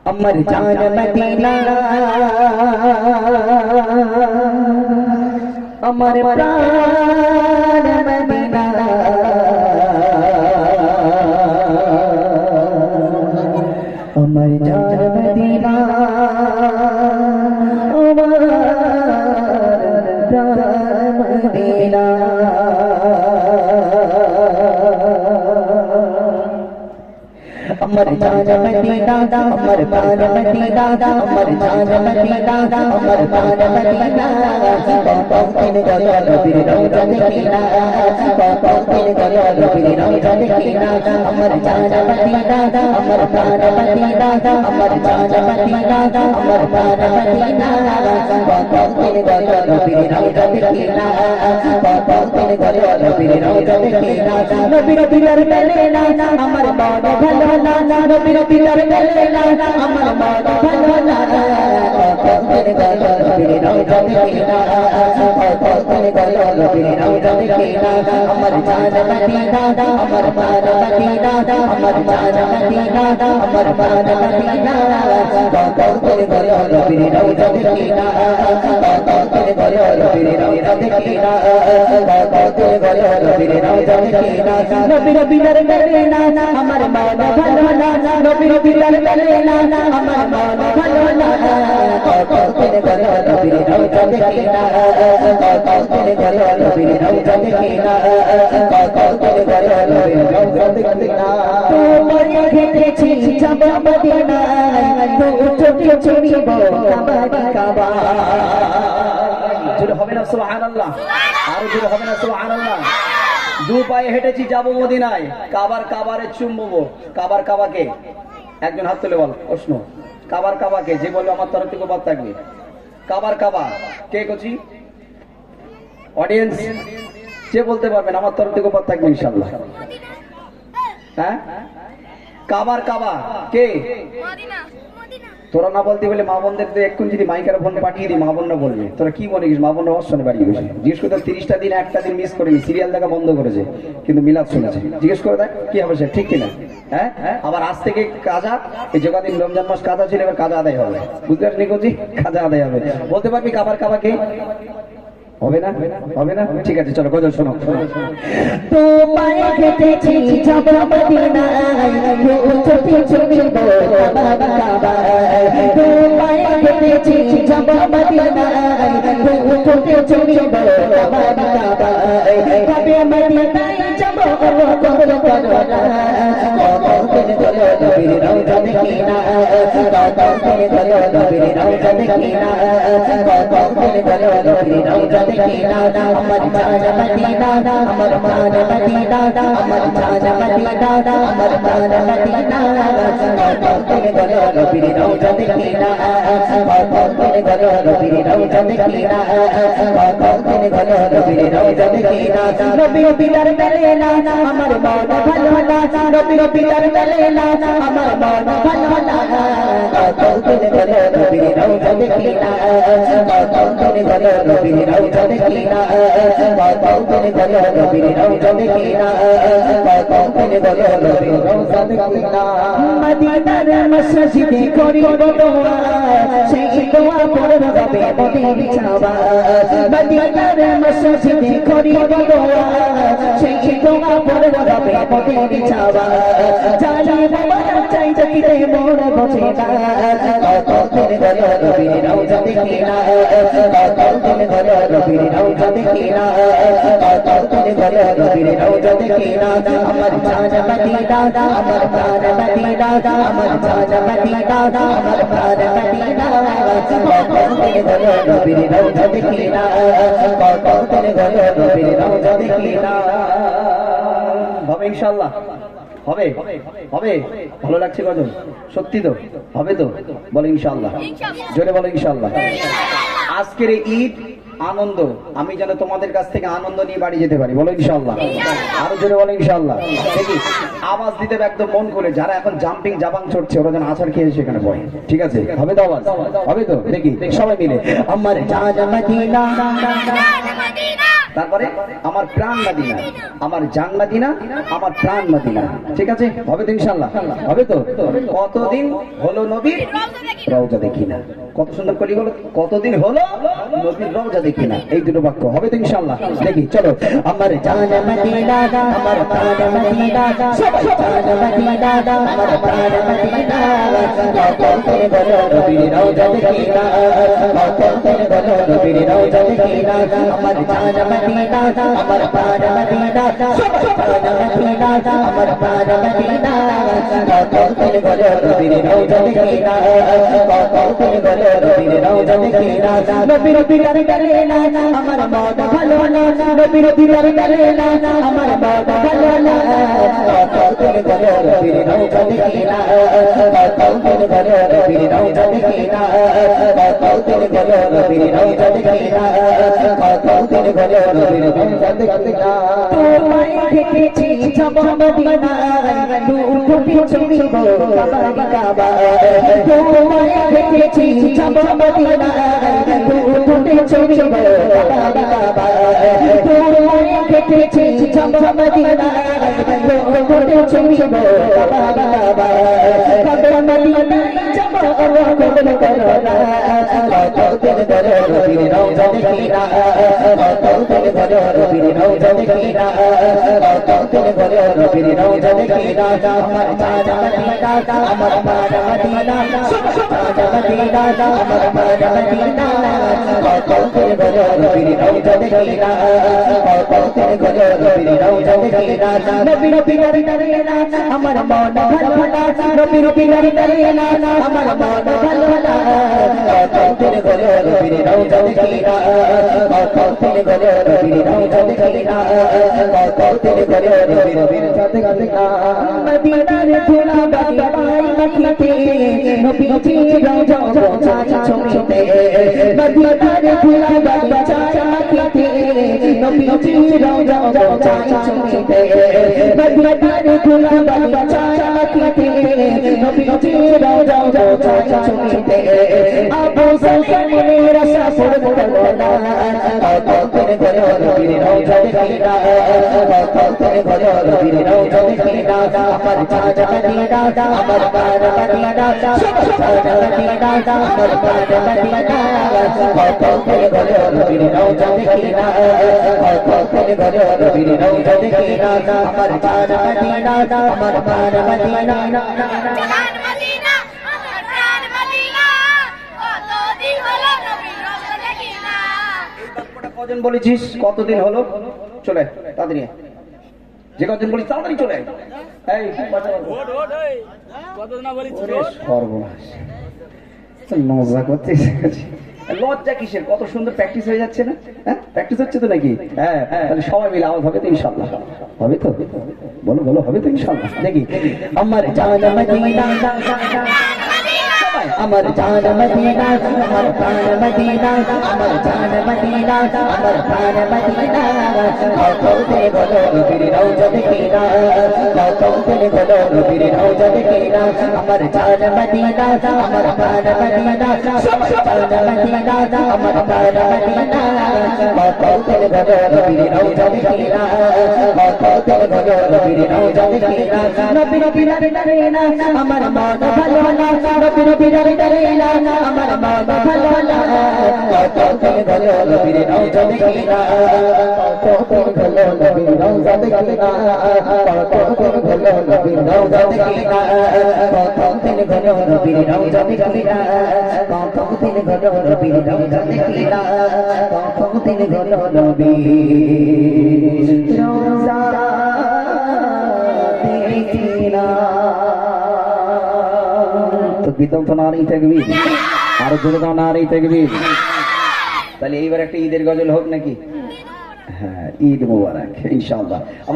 अमर जान मदीना अमर प्राण मदीना अमर जान मदीना अमर प्राण मदीना अमर जान मदीना अमर प्राण मदीना अमर जान मदीना अमर प्राण मदीना पौंकिन गया नबीर रौजा देखिना पौंकिन गया नबीर रौजा देखिना अमर जान मदीना अमर प्राण मदीना अमर जान मदीना अमर प्राण मदीना पौंकिन गया नबीर रौजा देखिना पौंकिन गया नबीर रौजा देखिना नबीर दिलर लेना अमर बाबा भलो नबीर दिलर लेना अमर बाबा भलो पौंकिन गया नबीर रौजा देखिना पौंकिन गया नबीर रौजा देखिना अमर जान मदीना अमर प्राण मदीना अमर जान मदीना अमर प्राण मदीना पौंकिन गया नबीर रौजा देखिना पौंकिन गया नबीर रौजा देखिना पौंकिन गया नबीर रौजा देखिना नबीर दिलर लेना अमर बाबा भलो नबीर दिलर लेना अमर बाबा भलो पौंकिन गया नबीर रौजा देखिना पौंकिन गया नबीर रौजा देखिना पौंकिन गया नबीर रौजा देखिना তোমার হেঁটেছি যাব মদিনায় তো চোখে চড়িব কাবা কাবা জোরে হবে না সুবহানাল্লাহ আর জোরে হবে না সুবহানাল্লাহ দু পায়ে হেঁটেছি যাব মদিনায় কাবারে চুম্ববো কাবাকে একজন হাত তুলে বল প্রশ্ন কাবাকে যে বলবে আমার তরফ থেকে বাদ থাকবে কাবা কে কচি অডিয়েন্স যে বলতে পারবেন আমার তরফ থেকে বাদ থাকবে ইনশাআল্লাহ হ্যাঁ কাবা কে তোরা না বলতে বলে মা বোনদের এক্ষুনি যদি মাইকার ফোন পাঠিয়ে দিই মা বোনরা বলবে তোরা কি মনে করিস মা বোনরা অশ্বনে বাড়ি গেছে জিজ্ঞেস করে 30টা দিন একটা দিন মিস করেনি সিরিয়াল দেখা বন্ধ করেছে কিন্তু মিলাদ শুনেছে জিজ্ঞেস করে দেখ কি হবে সে ঠিক কিনা হ্যাঁ আবার আজ থেকে কাজা এই যে কদিন রমজান মাস কাজা ছিল এবার কাজা আদায় হবে বুঝতে পারছি কোচি কাজা আদায় হবে বলতে পারবি কাবা কে হবে না ঠিক আছে চলো গজল শোনো তো পায়ে হেঁটেছি যাব মদিনায় চোখে চড়িব কাবা তো পায়ে হেঁটেছি যাব মদিনায় চোখে চড়িব কাবা কবে মদিনায় যাব কবর করোনা পৌঁকিন গয়া নবীর রৌজা দেখিনা পৌঁকিন গয়া নবীর রৌজা দেখিনা পৌঁকিন গয়া নবীর রৌজা देखिना अमर जान मदीना अमर प्राण मदीना अमर जान मदीना अमर प्राण मदीना पौंकिन गया नबीर रौजा देखिना पौंकिन गया नबीर रौजा देखिना पौंकिन गया नबीर रौजा देखिना नबीर दिलर लेना अमर बाबा भलो नबीर दिलर लेना अमर बाबा भलो पौंकिन गया नबीर रौजा देखिना पौंकिन गया नबीर रौजा देखिना पौंकिन गया नबीर रौजा देखिना पौंकिन गया नबीर रौजा देखिना मदीनार मस्जिदे করিব দোয়া সেই দোয়া পড়ব যাবে মোদের চাওয়া মদীনার মসজিদে করিব দোয়া সেই দোয়া পড়ব যাবে মোদের চাওয়া জানি বাবা চাই দেখিতে মোর বসে না পৌঁকিন গয়া নবীর রৌজা দেখিনা পৌঁকিন গয়া নবীর রৌজা দেখিনা পৌঁকিন গয়া নবীর রৌজা দেখিনা अमर जान मदीना अमर प्राण मदीना अमर जान मदीना अमर प्राण मदीना पौंकिन गया नबीर रौजा देखिना पौंकिन गया नबीर रौजा देखिना হবে ইনশাআল্লাহ হবে ভালো লাগছে গজল সত্যি তো হবে তো বলো ইনশাআল্লাহ জোরে বলো ইনশাআল্লাহ আজকের ঈদ আনন্দ আমি যেন তোমাদের কাছ থেকে আনন্দ নিয়ে বাড়ি যেতে পারি বলো ইনশাআল্লাহ আরো জোরে বলো ইনশাআল্লাহ দেখি আওয়াজ দিতে একদম মন করে যারা এখন জাম্পিং জাবাং চড়ছে ওরা যেন আছাড় খেয়ে সেখানে পড়ে ঠিক আছে হবে তো আওয়াজ হবে তো দেখি সবাই মিলে আমার জান মদিনা তারপরে আমার প্রাণ মদিনা, আমার জান মদিনা, আমার প্রাণ মদিনা। ঠিক আছে, হবে তো ইনশাআল্লাহ? হবে তো? কতদিন হলো নবীর রওজা দেখি না। কত সুন্দর কলি বলো, কতদিন হলো নবীর রওজা দেখি না। এই দুটো বাক্য হবে তো ইনশাআল্লাহ? দেখি চলো। আমার জান মদিনা, আমার প্রাণ মদিনা, সবাই জান মদিনা, আমার প্রাণ মদিনা। কতদিন হলো নবীর রওজা দেখি না, কতদিন হলো নবীর রওজা দেখি না। আমার জান মদিনা, আমার প্রাণ মদিনা, সবাই জান মদিনা, আমার প্রাণ মদিনা। কতদিন হলো নবীর রওজা দেখি না, কতদিন হলো নবীর রওজা দেখি না। নবীর দিদার করে না আমার মন ভালো না, নবীর দিদার করে না আমার মন ভালো না। কতদিন হলো নবীর রওজা দেখি না, কতদিন হলো নবীর রওজা দেখি না, কতদিন হলো নবীর রওজা দেখি না, কতদিন হলো নবীর রওজা দেখি না। তোমায় দেখেছি যাব মদিনায়, নূর ফুটে ছবিব কাবা কাবা। তোমায় দেখেছি যাব মদিনায়, নূর ফুটে ছবিব কাবা কাবা। তোমায় দেখেছি যাব মদিনায়, নূর ফুটে ছবিব কাবা কাবা। কাবা মদিনায় যাব কবুল করো না। কতদিন হলো নবীর রওজা দেখি না, কতদিন হলো নবীর রওজা দেখি না, কতদিন হলো নবীর রওজা দেখি না। আমার জান মদিনা, আমার প্রাণ মদিনা, জান মদিনা, আমার প্রাণ মদিনা। কতদিন হলো নবীর রওজা দেখি না, কতদিন হলো নবীর রওজা দেখি না। নবীর দিদার করে না আমার মন ভালো না, নবীর দিদার করে না আমার মন ভালো না। কতদিন হলো নবীর রওজা দেখি না, কতদিন হলো নবীর রওজা দেখি না, কতদিন হলো নবীর রওজা দেখি না। মদিনার ধুলা বাবা পাই মাখিতে, নবীজির রওজা চাই ছুঁতে। মদিনার ধুলা বাবা চাই মাখিতে, নবীজির রওজা চাই ছুঁতে। মদিনার ধুলা বাবা চাই মাখিতে, নবীজির রওজা চাই ছুঁতে। আবু সুফিয়ান মনের আশা পূরণ করলো না। কতদিন হলো নবীর রওজা দেখি না, কতদিন হলো নবীর রওজা দেখি না। আমার জান মদিনা, আমার প্রাণ মদিনা, সবাই জান মদিনা, আমার প্রাণ মদিনা। কতদিন হলো নবীর রওজা দেখি না, কতদিন হলো নবীর রওজা দেখি না। আমার জান মদিনা, আমার প্রাণ মদিনা। কজন বলেছিস কতদিন হলো? চলে তাড়াতাড়ি, যে কজন বলিস তাড়াতাড়ি চলে। এই সর্বনাশ, মজা করছিস? লজ্জা কিসের? কত সুন্দর প্র্যাকটিস হয়ে যাচ্ছে না? হ্যাঁ, প্র্যাকটিস হচ্ছে তো নাকি? হ্যাঁ, তাহলে সবাই মিলে আওয়াজ হবে তো ইনশাআল্লাহ? হবে তো? বলো বলো, হবে তো ইনশাআল্লাহ? দেখি। আমার জান মদিনা, আমার জান মদিনা, আমার প্রাণ মদিনা, আমার জান মদিনা, আমার প্রাণ মদিনা। কতদিন হলো নবীর রওজা দেখি না, কতদিন হলো নবীর রওজা দেখি না। আমার জান মদিনা, আমার প্রাণ মদিনা, সবাই জান মদিনা, আমার প্রাণ মদিনা। কতদিন হলো নবীর রওজা দেখি না, কতদিন হলো নবীর রওজা দেখি না। নবীর দিদার করে না আমার মন ভালো না, নবীর দিদার করে না আমার মন ভালো না। কতদিন হলো নবীর রওজা দেখি না, কতদিন হলো নবীর রওজা দেখি না, কতদিন হলো নবীর রওজা দেখি না, কতদিন হলো নবীর রওজা দেখি না, কতদিন হলো নবীর রওজা দেখি না, কতদিন হলো নবীর রওজা দেখি না। তো বিতম তো নারী থাকবি, আরো জোরে দাও নারী থাকবি। তাহলে এইবার একটা ঈদের গজল হোক নাকি? হ্যাঁ, ঈদ মুবারক ইনশাআল্লাহ।